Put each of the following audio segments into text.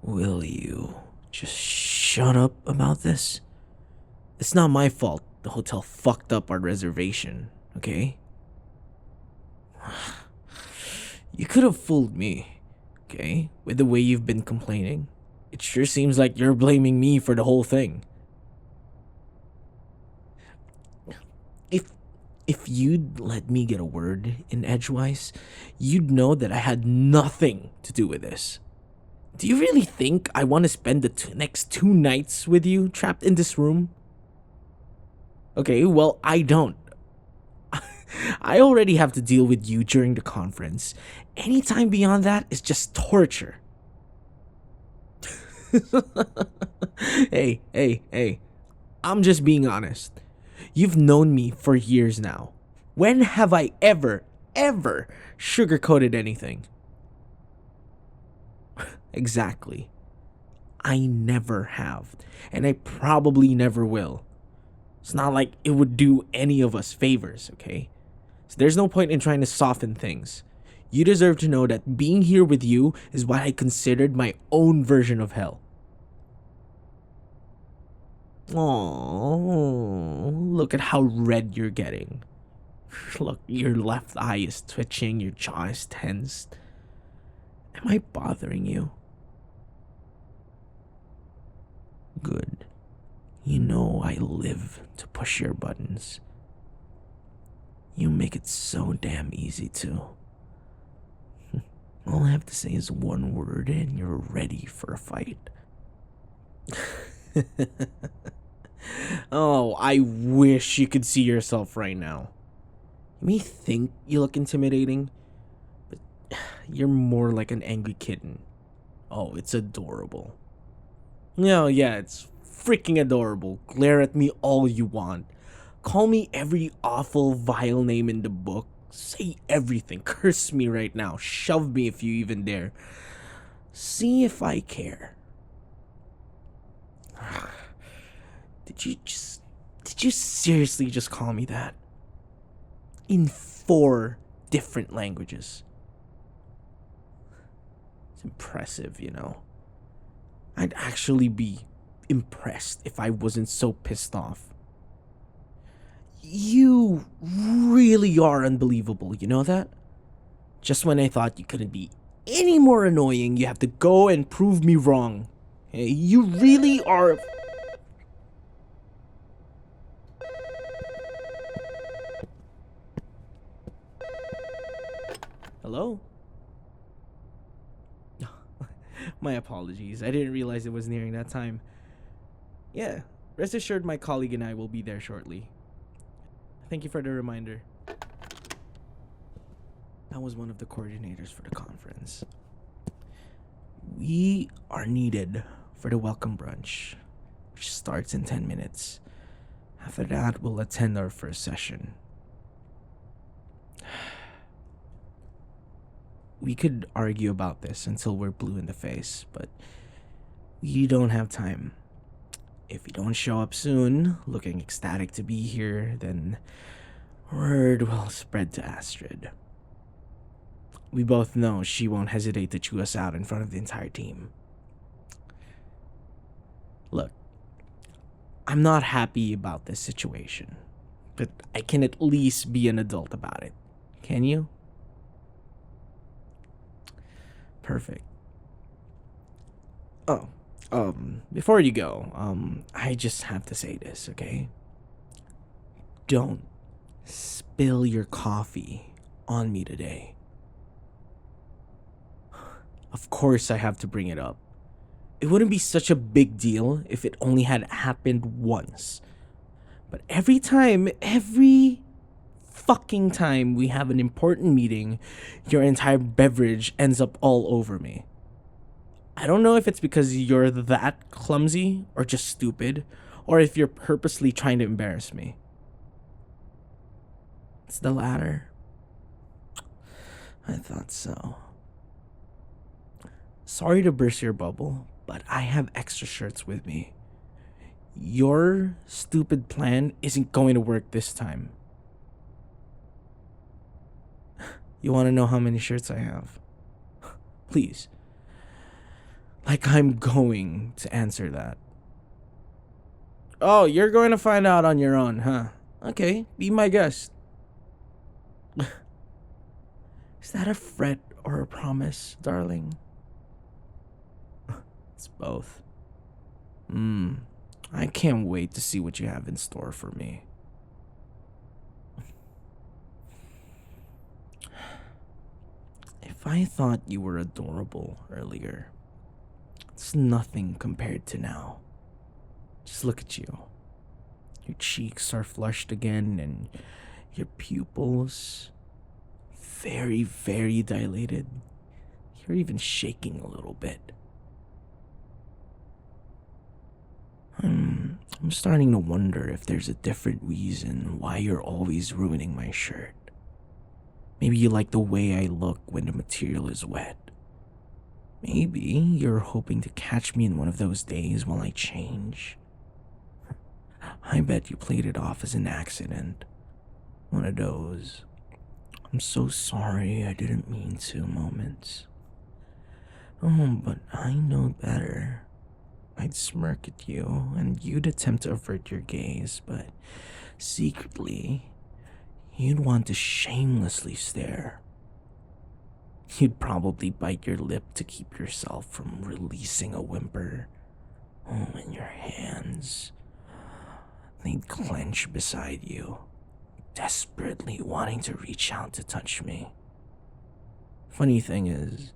Will you just shut up about this? It's not my fault the hotel fucked up our reservation, okay? You could have fooled me, okay? With the way you've been complaining. It sure seems like you're blaming me for the whole thing. If you'd let me get a word in edgewise, you'd know that I had nothing to do with this. Do you really think I want to spend the next 2 nights with you trapped in this room? Okay, well, I don't. I already have to deal with you during the conference. Any time beyond that is just torture. Hey. I'm just being honest. You've known me for years now. When have I ever sugarcoated anything? Exactly. I never have. And I probably never will. It's not like it would do any of us favors, okay? So there's no point in trying to soften things. You deserve to know that being here with you is what I considered my own version of hell. Oh, look at how red you're getting. Look, your left eye is twitching, your jaw is tensed. Am I bothering you? Good. You know I live to push your buttons. You make it so damn easy too. All I have to say is one word and you're ready for a fight. Oh, I wish you could see yourself right now. You may think you look intimidating, but you're more like an angry kitten. Oh, it's adorable. No, yeah, it's freaking adorable. Glare at me all you want. Call me every awful, vile name in the book. Say everything. Curse me right now. Shove me if you even dare. See if I care. Did you seriously just call me that? In 4 different languages. It's impressive, you know. I'd actually be impressed if I wasn't so pissed off. You really are unbelievable, you know that? Just when I thought you couldn't be any more annoying, you have to go and prove me wrong. Hey, you really are... Hello? My apologies. I didn't realize it was nearing that time. Yeah, rest assured my colleague and I will be there shortly. Thank you for the reminder. That was one of the coordinators for the conference. We are needed for the welcome brunch, which starts in 10 minutes. After that, we'll attend our first session. We could argue about this until we're blue in the face, but we don't have time. If you don't show up soon, looking ecstatic to be here, then word will spread to Astrid. We both know she won't hesitate to chew us out in front of the entire team. Look, I'm not happy about this situation, but I can at least be an adult about it. Can you? Perfect. Oh, before you go, I just have to say this, okay? Don't spill your coffee on me today. Of course I have to bring it up. It wouldn't be such a big deal if it only had happened once. But every fucking time we have an important meeting, your entire beverage ends up all over me. I don't know if it's because you're that clumsy or just stupid, or if you're purposely trying to embarrass me. It's the latter. I thought so. Sorry to burst your bubble, but I have extra shirts with me. Your stupid plan isn't going to work this time. You want to know how many shirts I have? Please. Like I'm going to answer that. Oh, you're going to find out on your own, huh? Okay, be my guest. Is that a threat or a promise, darling? It's both. I can't wait to see what you have in store for me. If I thought you were adorable earlier, it's nothing compared to now. Just look at you. Your cheeks are flushed again, and your pupils very, very dilated. You're even shaking a little bit. I'm starting to wonder if there's a different reason why you're always ruining my shirt. Maybe you like the way I look when the material is wet. Maybe you're hoping to catch me in one of those days while I change. I bet you played it off as an accident. One of those "I'm so sorry, I didn't mean to" moments. Oh, but I know better. I'd smirk at you, and you'd attempt to avert your gaze, but secretly, you'd want to shamelessly stare. You'd probably bite your lip to keep yourself from releasing a whimper. Oh, and your hands, they'd clench beside you, desperately wanting to reach out to touch me. Funny thing is,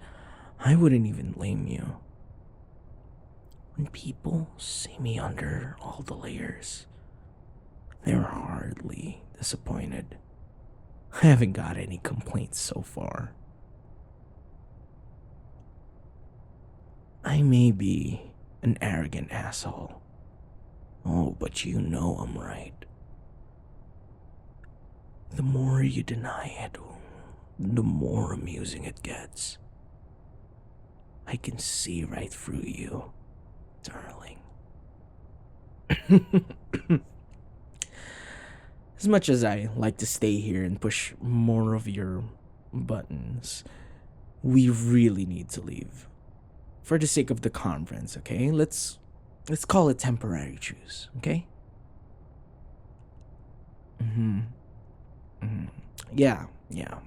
I wouldn't even blame you. When people see me under all the layers, they're hardly disappointed. I haven't got any complaints so far. I may be an arrogant asshole. Oh, but you know I'm right. The more you deny it, the more amusing it gets. I can see right through you, darling. As much as I like to stay here and push more of your buttons, we really need to leave. For the sake of the conference, okay? Let's call it temporary truce, okay? Yeah,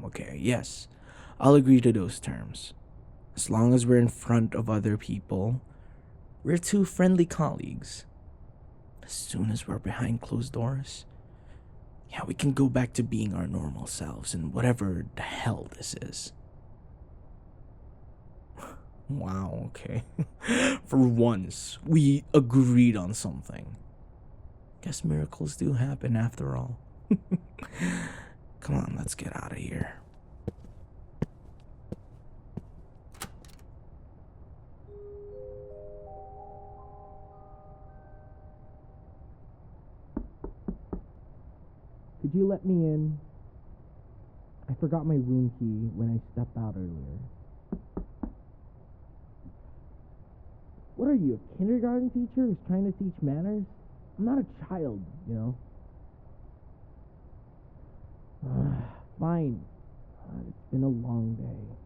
okay, yes. I'll agree to those terms. As long as we're in front of other people, we're two friendly colleagues. As soon as we're behind closed doors, yeah, we can go back to being our normal selves and whatever the hell this is. Wow, okay. For once, we agreed on something. Guess miracles do happen after all. Come on, let's get out of here. Could you let me in? I forgot my room key when I stepped out earlier. What are you, a kindergarten teacher who's trying to teach manners? I'm not a child, you know. Fine. It's been a long day.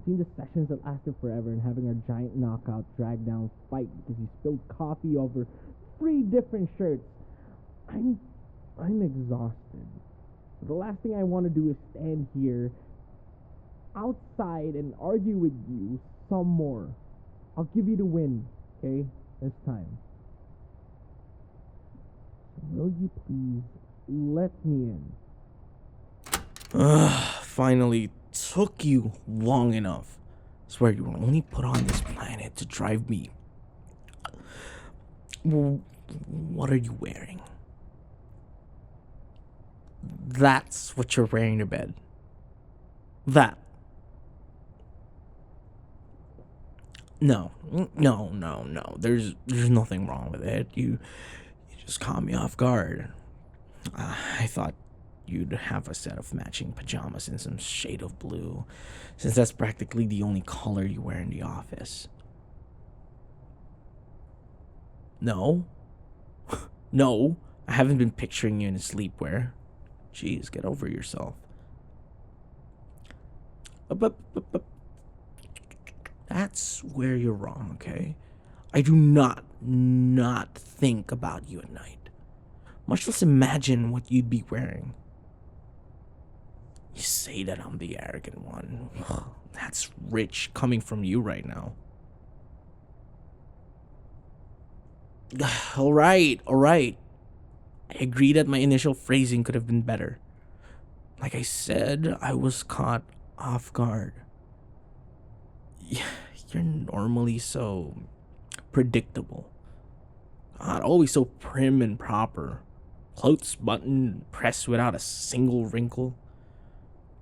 Seeing the sessions that lasted forever and having our giant knockout drag down fight because you spilled coffee over 3 different shirts. I'm exhausted. The last thing I want to do is stand here outside and argue with you some more. I'll give you the win, okay? This time. Will you please let me in? Finally took you long enough. I swear you were only put on this planet to drive me. What are you wearing? That's what you're wearing to bed. That. No. There's nothing wrong with it. You just caught me off guard. I thought you'd have a set of matching pajamas in some shade of blue, since that's practically the only color you wear in the office. No. No, I haven't been picturing you in sleepwear. Jeez, get over yourself. That's where you're wrong, okay? I do not think about you at night. Much less imagine what you'd be wearing. You say that I'm the arrogant one. That's rich coming from you right now. Alright. I agree that my initial phrasing could have been better. Like I said, I was caught off guard. You're normally so predictable. God, always so prim and proper. Clothes buttoned, pressed without a single wrinkle.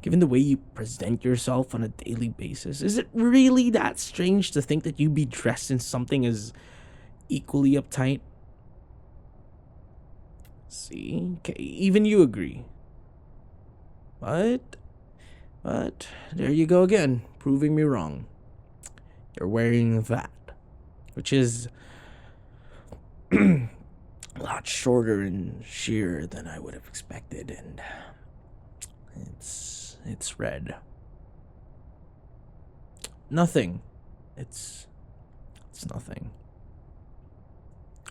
Given the way you present yourself on a daily basis, is it really that strange to think that you'd be dressed in something as equally uptight? See? Okay, even you agree. But there you go again, proving me wrong. You're wearing that, which is a lot shorter and sheer than I would have expected, and it's red. Nothing. It's nothing.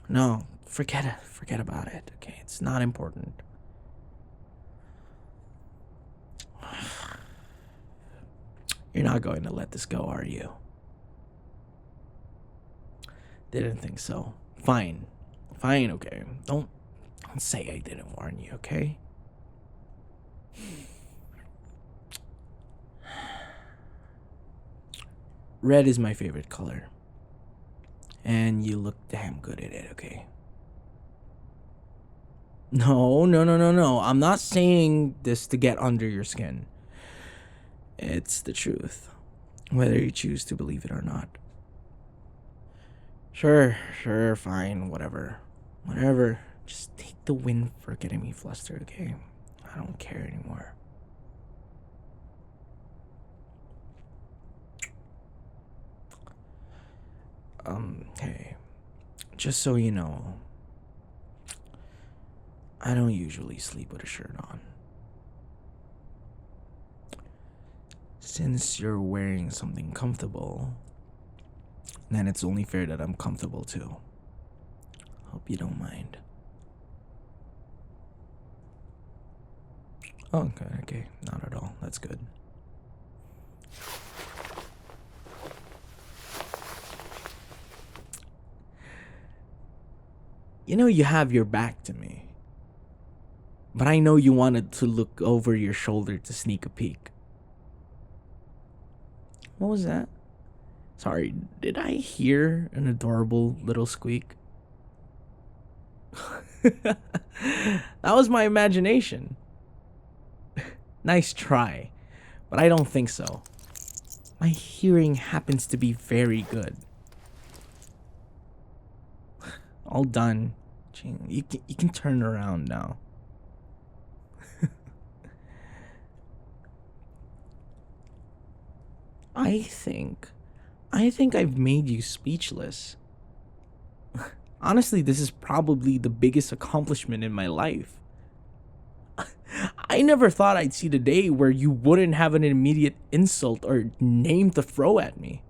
No, forget it. Forget about it. Okay, it's not important. You're not going to let this go, are you? Didn't think so. Fine, okay. Don't say I didn't warn you, okay? Red is my favorite color. And you look damn good at it, okay? No. I'm not saying this to get under your skin. It's the truth, whether you choose to believe it or not. Sure, fine, whatever. Just take the win for getting me flustered, okay? I don't care anymore. Hey, just so you know, I don't usually sleep with a shirt on. Since you're wearing something comfortable, then it's only fair that I'm comfortable too. Hope you don't mind. Oh, okay, not at all. That's good. You know you have your back to me. But I know you wanted to look over your shoulder to sneak a peek. What was that? Sorry, did I hear an adorable little squeak? That was my imagination. Nice try, but I don't think so. My hearing happens to be very good. All done. You can turn around now. I think I've made you speechless. Honestly, this is probably the biggest accomplishment in my life. I never thought I'd see the day where you wouldn't have an immediate insult or name to throw at me.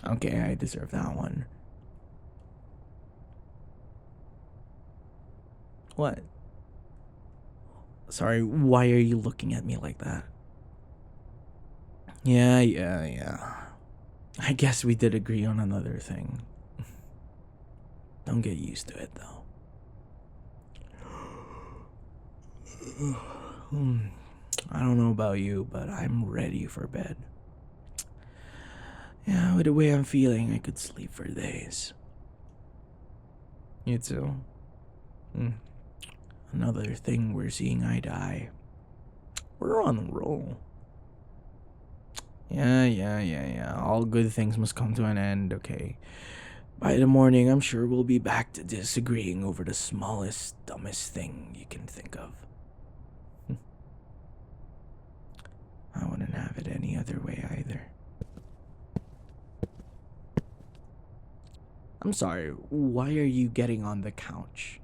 Okay, I deserve that one. What? Sorry, why are you looking at me like that? Yeah. I guess we did agree on another thing. Don't get used to it, though. I don't know about you, but I'm ready for bed. Yeah, with the way I'm feeling, I could sleep for days. You too? Another thing we're seeing eye to eye. We're on a roll. Yeah. All good things must come to an end, okay? By the morning, I'm sure we'll be back to disagreeing over the smallest, dumbest thing you can think of. I wouldn't have it any other way either. I'm sorry, why are you getting on the couch?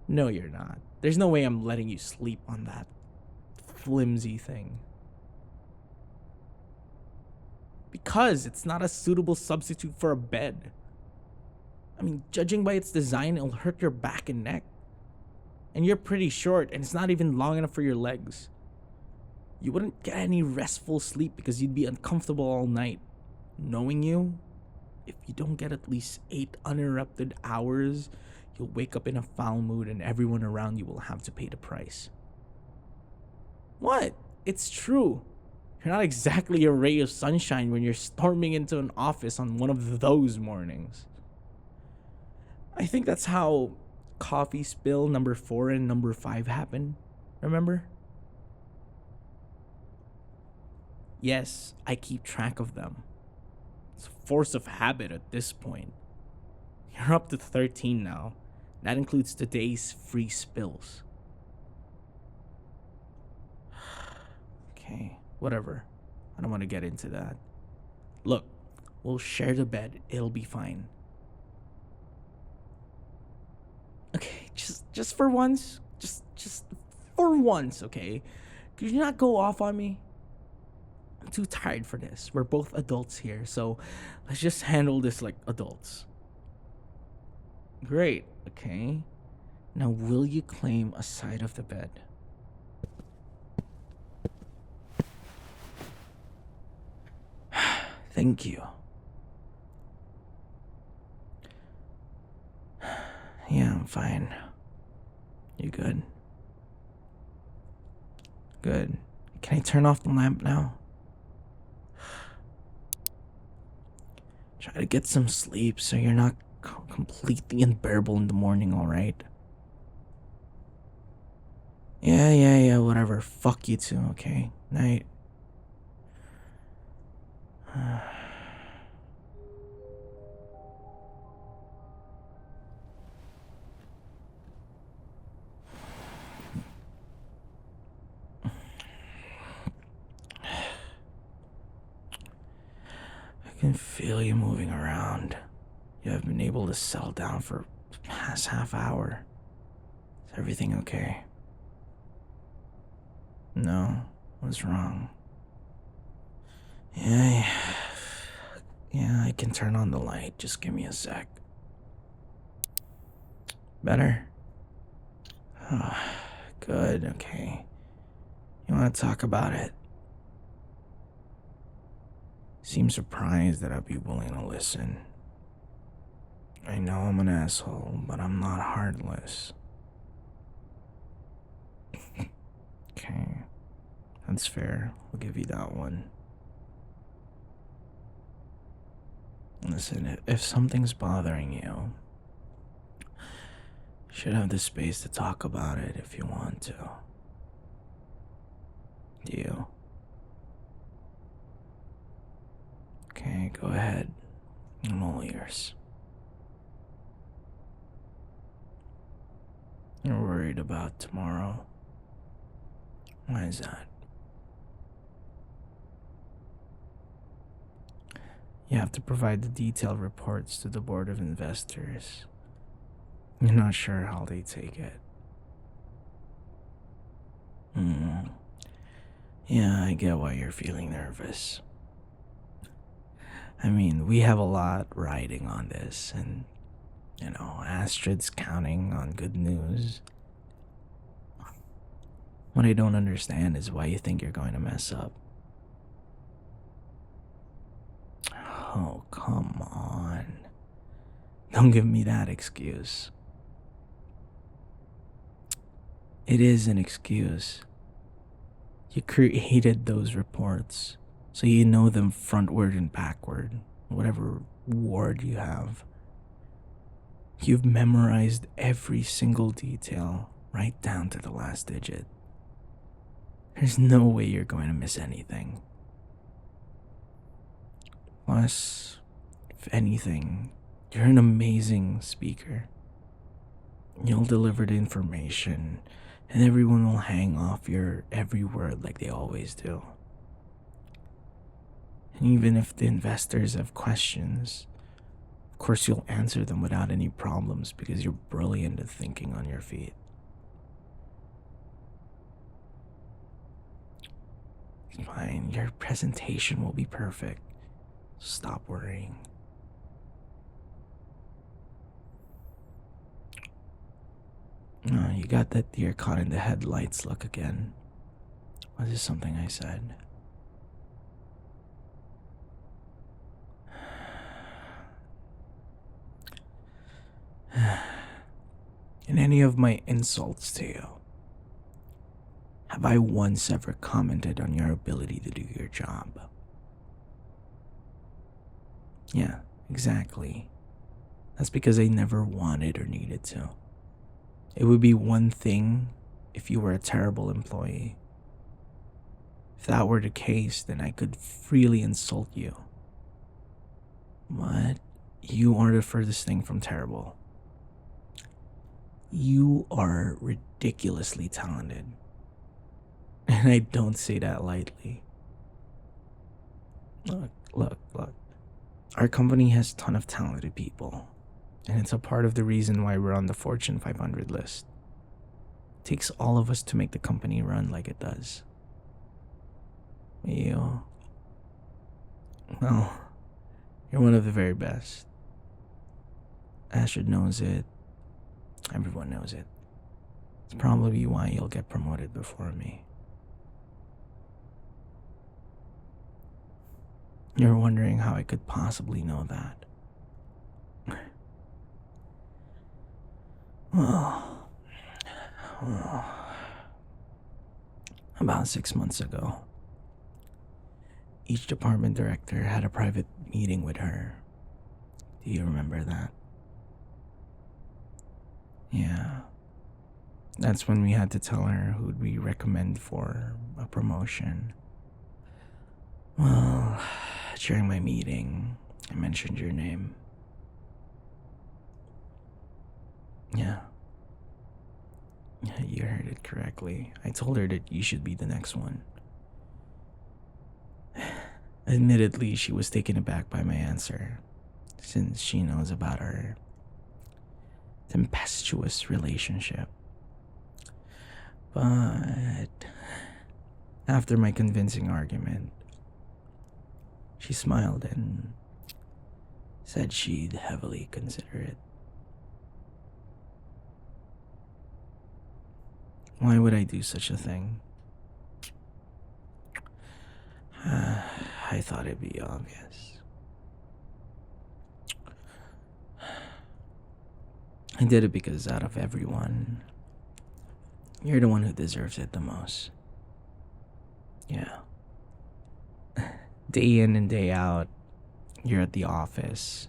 No, you're not. There's no way I'm letting you sleep on that flimsy thing? Because it's not a suitable substitute for a bed. I mean, judging by its design, it'll hurt your back and neck. And you're pretty short, and it's not even long enough for your legs. You wouldn't get any restful sleep because you'd be uncomfortable all night. Knowing you, if you don't get at least 8 uninterrupted hours, you'll wake up in a foul mood and everyone around you will have to pay the price. What? It's true. You're not exactly a ray of sunshine when you're storming into an office on one of those mornings. I think that's how coffee spill number 4 and number 5 happened. Remember? Yes, I keep track of them. It's a force of habit at this point. You're up to 13 now. That includes today's free spills. Okay, whatever. I don't want to get into that. Look, we'll share the bed. It'll be fine. Okay, just for once. Just for once, okay? Could you not go off on me? I'm too tired for this. We're both adults here, so let's just handle this like adults. Great, okay. Now, will you claim a side of the bed? Thank you. Yeah, I'm fine. You good? Good. Can I turn off the lamp now? Try to get some sleep so you're not completely unbearable in the morning, alright? Yeah, whatever. Fuck you too, okay? Night. I can feel you moving around. You have been able to settle down for the past half hour. Is everything okay? No? What's wrong? Yeah, I can turn on the light. Just give me a sec. Better? Oh, good, okay. You want to talk about it? Seem surprised that I'd be willing to listen. I know I'm an asshole, but I'm not heartless. Okay, that's fair. I'll give you that one. Listen, if something's bothering you, you should have the space to talk about it if you want to. Do you? Okay, go ahead. I'm all ears. You're worried about tomorrow. Why is that? You have to provide the detailed reports to the board of investors. You're not sure how they take it. Yeah, I get why you're feeling nervous. I mean, we have a lot riding on this, and, Astrid's counting on good news. What I don't understand is why you think you're going to mess up. Oh, come on. Don't give me that excuse. It is an excuse. You created those reports, so you know them frontward and backward, whatever ward you have. You've memorized every single detail, right down to the last digit. There's no way you're going to miss anything. Plus, if anything, you're an amazing speaker. You'll deliver the information, and everyone will hang off your every word like they always do. And even if the investors have questions, of course you'll answer them without any problems because you're brilliant at thinking on your feet. It's fine. Your presentation will be perfect. Stop worrying. Oh, you got that deer caught in the headlights look again. Was this something I said? In any of my insults to you, have I once ever commented on your ability to do your job? Yeah, exactly. That's because I never wanted or needed to. It would be one thing if you were a terrible employee. If that were the case, then I could freely insult you. But you are the furthest thing from terrible. You are ridiculously talented. And I don't say that lightly. Look. Our company has a ton of talented people. And it's a part of the reason why we're on the Fortune 500 list. It takes all of us to make the company run like it does. Well, you're one of the very best. Astrid knows it. Everyone knows it. It's probably why you'll get promoted before me. You're wondering how I could possibly know that. Well, about 6 months ago, each department director had a private meeting with her. Do you remember that? Yeah. That's when we had to tell her who'd we recommend for a promotion. Well, during my meeting, I mentioned your name. Yeah. You heard it correctly. I told her that you should be the next one. Admittedly, she was taken aback by my answer, since she knows about our tempestuous relationship. But after my convincing argument, she smiled and said she'd heavily consider it. Why would I do such a thing? I thought it'd be obvious. I did it because out of everyone, you're the one who deserves it the most. Yeah. Day in and day out, you're at the office,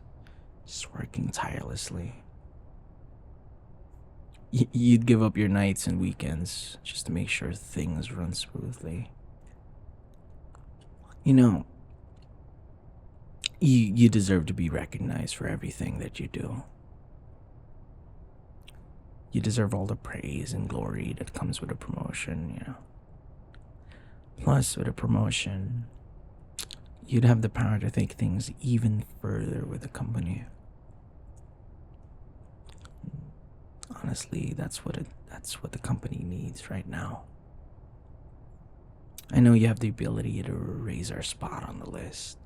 just working tirelessly. You'd give up your nights and weekends just to make sure things run smoothly. You know, you deserve to be recognized for everything that you do. You deserve all the praise and glory that comes with a promotion, you know. Plus, with a promotion, you'd have the power to take things even further with the company. Honestly, that's what the company needs right now. I know you have the ability to raise our spot on the list.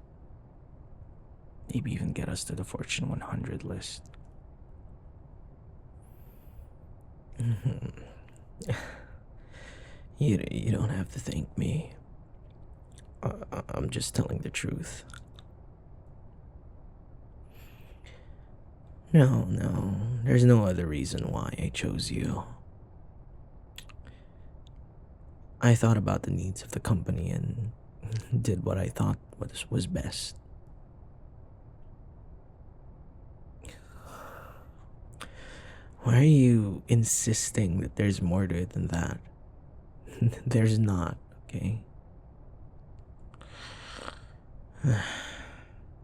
Maybe even get us to the Fortune 100 list. You don't have to thank me. I'm just telling the truth. No, there's no other reason why I chose you. I thought about the needs of the company and did what I thought was best. Why are you insisting that there's more to it than that? There's not, okay?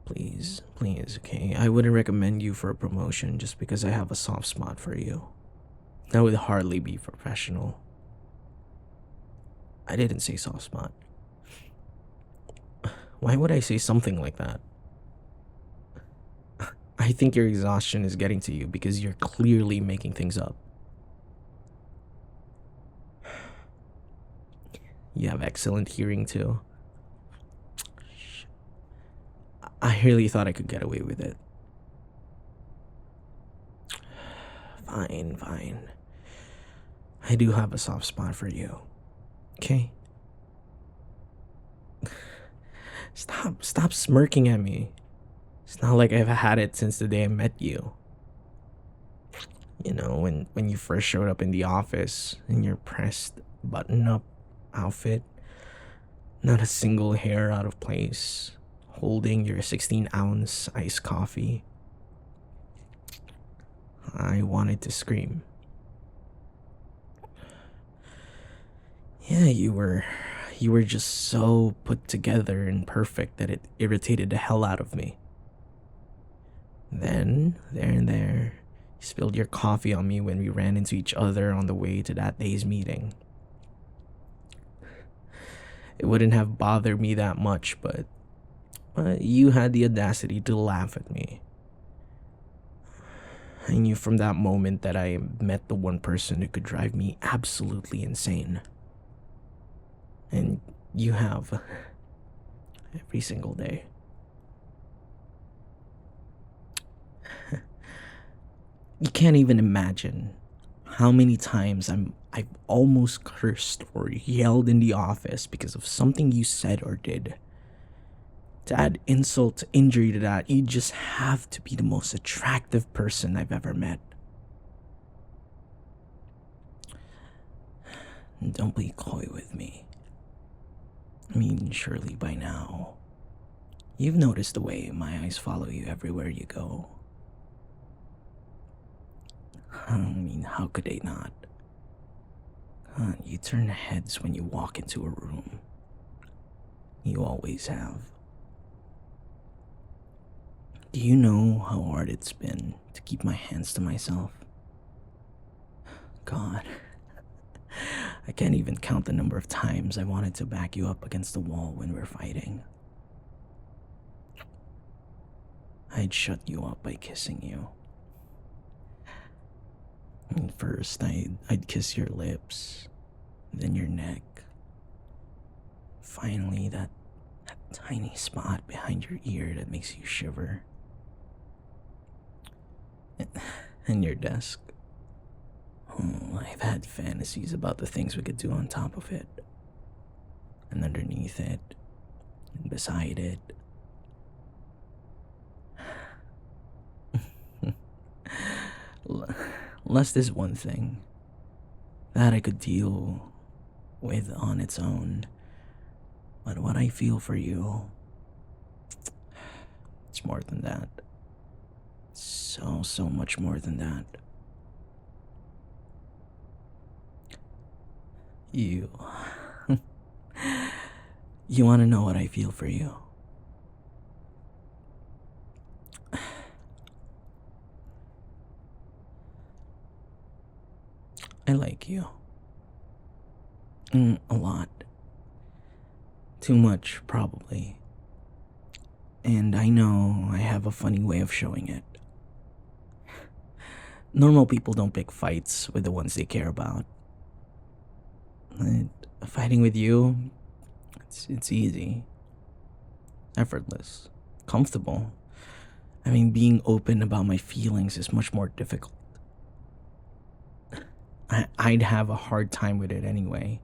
Please, okay? I wouldn't recommend you for a promotion just because I have a soft spot for you. That would hardly be professional. I didn't say soft spot. Why would I say something like that? I think your exhaustion is getting to you because you're clearly making things up. You have excellent hearing too. I really thought I could get away with it. Fine, fine. I do have a soft spot for you. Okay? Stop smirking at me. It's not like I've had it since the day I met you. You know, when you first showed up in the office in your pressed button-up outfit, not a single hair out of place, holding your 16-ounce iced coffee. I wanted to scream. Yeah, you were just so put together and perfect that it irritated the hell out of me. Then, there, you spilled your coffee on me when we ran into each other on the way to that day's meeting. It wouldn't have bothered me that much, but you had the audacity to laugh at me. I knew from that moment that I met the one person who could drive me absolutely insane. And you have every single day. You can't even imagine how many times I've almost cursed or yelled in the office because of something you said or did. To add insult to injury to that, you just have to be the most attractive person I've ever met. And don't be coy with me. I mean, surely by now, you've noticed the way my eyes follow you everywhere you go. I mean, how could they not? You turn heads when you walk into a room. You always have. Do you know how hard it's been to keep my hands to myself? God, I can't even count the number of times I wanted to back you up against the wall when we're fighting. I'd shut you up by kissing you. And first, I'd kiss your lips, then your neck. Finally, that tiny spot behind your ear that makes you shiver. And your desk. Oh, I've had fantasies about the things we could do on top of it. And underneath it. And beside it. Lust is one thing that I could deal with on its own. But what I feel for you, it's more than that. So much more than that. You want to know what I feel for you? I like you. A lot. Too much, probably. And I know I have a funny way of showing it. Normal people don't pick fights with the ones they care about. Fighting with you, it's easy. Effortless. Comfortable. I mean, being open about my feelings is much more difficult. I'd have a hard time with it anyway,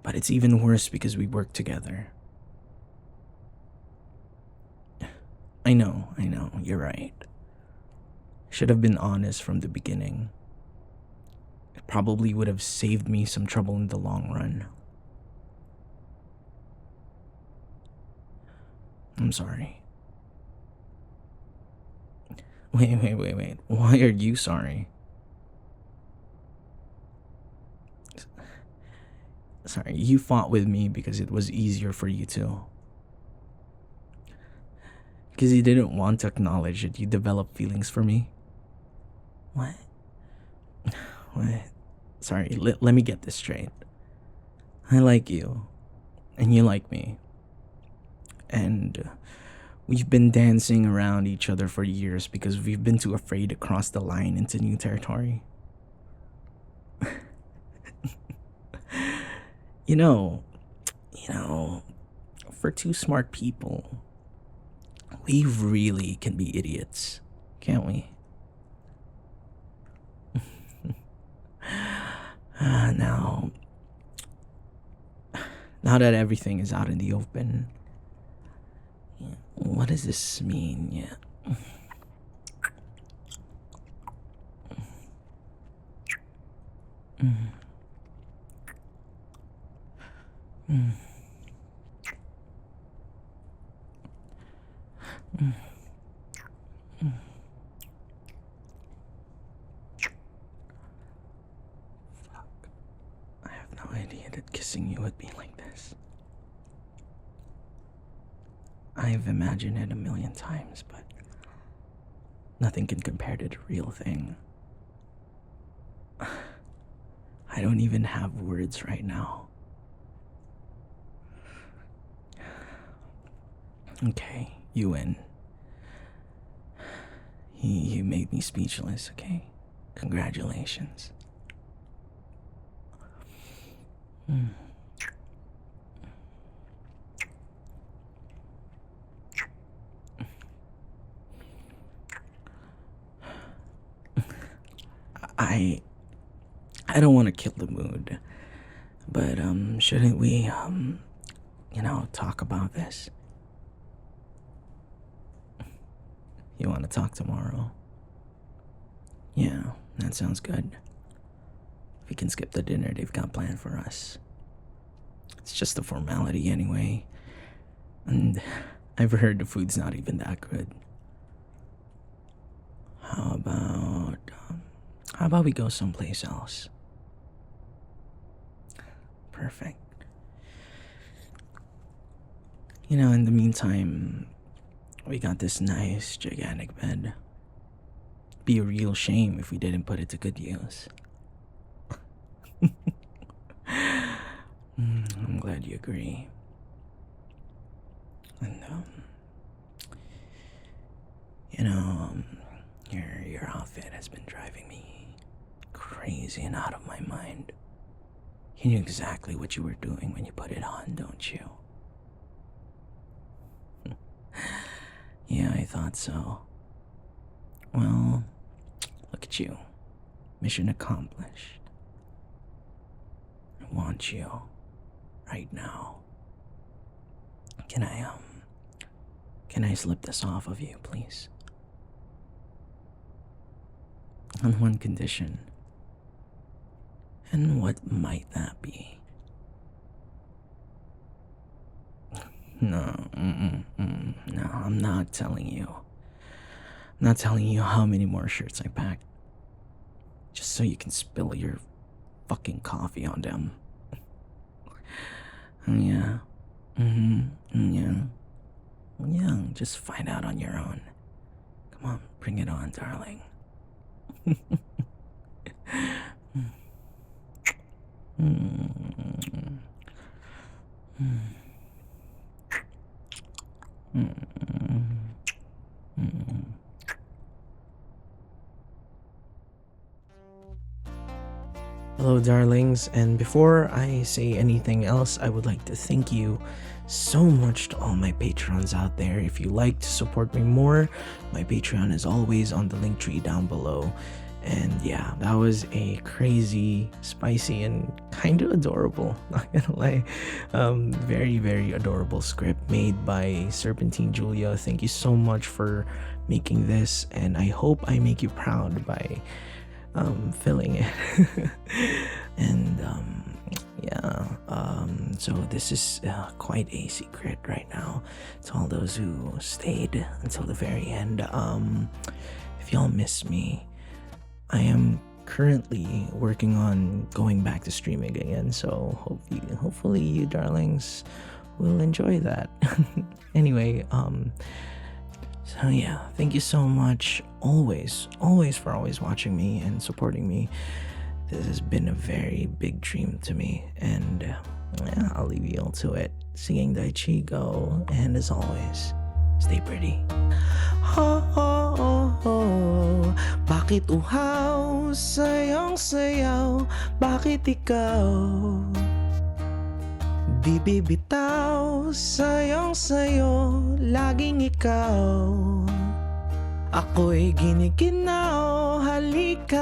but it's even worse because we work together. I know, you're right. Should have been honest from the beginning. It probably would have saved me some trouble in the long run. I'm sorry. Wait. Why are you sorry? Sorry, you fought with me because it was easier for you to. Because you didn't want to acknowledge that you developed feelings for me. What? Sorry, let me get this straight. I like you, and you like me. And we've been dancing around each other for years because we've been too afraid to cross the line into new territory. You know, You know, for two smart people, we really can be idiots, can't we? Now, now that everything is out in the open, what does this mean? Yeah. I have no idea that kissing you would be like this. I've imagined it a million times, but nothing can compare to the real thing. I don't even have words right now. Okay, you win. You made me speechless, okay? Congratulations. I don't want to kill the mood, but shouldn't we talk about this? You want to talk tomorrow? Yeah, that sounds good. We can skip the dinner they've got planned for us. It's just a formality anyway. And I've heard the food's not even that good. How about we go someplace else? Perfect. In the meantime, we got this nice, gigantic bed. Be a real shame if we didn't put it to good use. I'm glad you agree. And, your outfit has been driving me crazy and out of my mind. You knew exactly what you were doing when you put it on, don't you? Yeah, I thought so. Well, look at you. Mission accomplished. I want you right now. Can I slip this off of you, please? On one condition. And what might that be? No, no, I'm not telling you. I'm not telling you how many more shirts I packed. Just so you can spill your fucking coffee on them. Yeah. Yeah. Yeah, just find out on your own. Come on, bring it on, darling. Hello, darlings, and before I say anything else, I would like to thank you so much to all my patrons out there. If you like to support me more, my Patreon is always on the link tree down below. And yeah, that was a crazy, spicy, and kind of adorable, not gonna lie, very, very adorable script made by SerpentineJulia. Thank you so much for making this, and I hope I make you proud by filling it. And so this is quite a secret right now to all those who stayed until the very end. If y'all miss me, I am currently working on going back to streaming again, so hopefully you darlings will enjoy that. Anyway, so yeah, thank you so much always for always watching me and supporting me. This has been a very big dream to me, and yeah, I'll leave you all to it. Singing Daichi go, and as always, stay pretty. Bakit uhaw, sayang sayaw, bakit ikaw Di bibitaw, sayong-sayo, laging ikaw. Ako'y giniginaw, halika